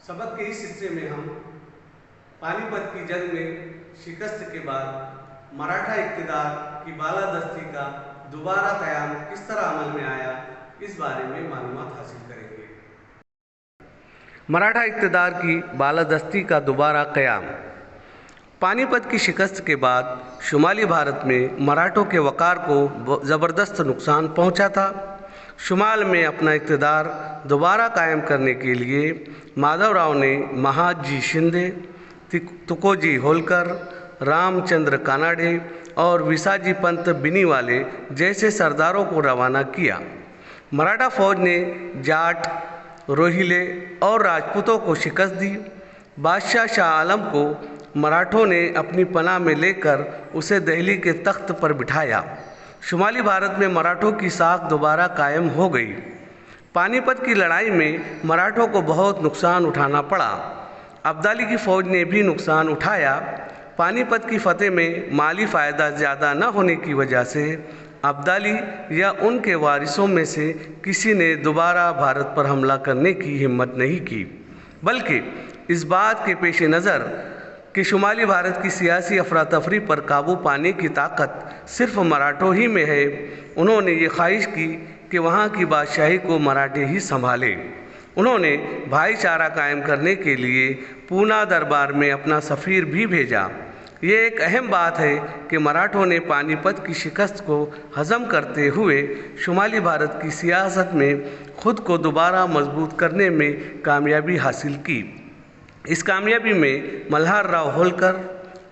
सबक के इस हिस्से में हम पानीपत की जंग में शिकस्त के बाद मराठा इक़्तिदार की बालादस्ती का दोबारा क़याम किस तरह अमल में आया, इस बारे में मालूमात हासिल करेंगे। मराठा इक़्तिदार की बालादस्ती का दोबारा क़याम। पानीपत की शिकस्त के बाद शुमाली भारत में मराठों के वक़ार को ज़बरदस्त नुकसान पहुंचा था। शुमाल में अपना इक़्तिदार दोबारा कायम करने के लिए माधवराव ने महादजी शिंदे, तुकोजी होलकर, रामचंद्र कानाडे और विसाजी पंत बिनीवाले जैसे सरदारों को रवाना किया। मराठा फौज ने जाट, रोहिले और राजपूतों को शिकस्त दी। बादशाह शाह आलम को मराठों ने अपनी पनाह में लेकर उसे दिल्ली के तख्त पर बिठाया। शुमाली भारत में मराठों की साख दोबारा कायम हो गई। पानीपत की लड़ाई में मराठों को बहुत नुकसान उठाना पड़ा। अब्दाली की फ़ौज ने भी नुकसान उठाया। पानीपत की फतेह में माली फ़ायदा ज़्यादा न होने की वजह से अब्दाली या उनके वारिसों में से किसी ने दोबारा भारत पर हमला करने की हिम्मत नहीं की, बल्कि इस बात के पेश नज़र कि शुमाली भारत की सियासी अफरा तफरी पर काबू पाने की ताकत सिर्फ मराठों ही में है, उन्होंने ये ख्वाहिश की कि वहाँ की बादशाही को मराठे ही संभाले। उन्होंने भाईचारा कायम करने के लिए पूना दरबार में अपना सफ़ीर भी भेजा। ये एक अहम बात है कि मराठों ने पानीपत की शिकस्त को हज़म करते हुए शुमाली भारत की सियासत में खुद को दोबारा मजबूत करने में कामयाबी हासिल की। इस कामयाबी में मल्हार राव होलकर,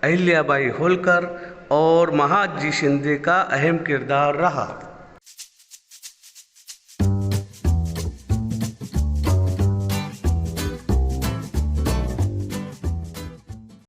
अहिल्याबाई होलकर और महादजी शिंदे का अहम किरदार रहा।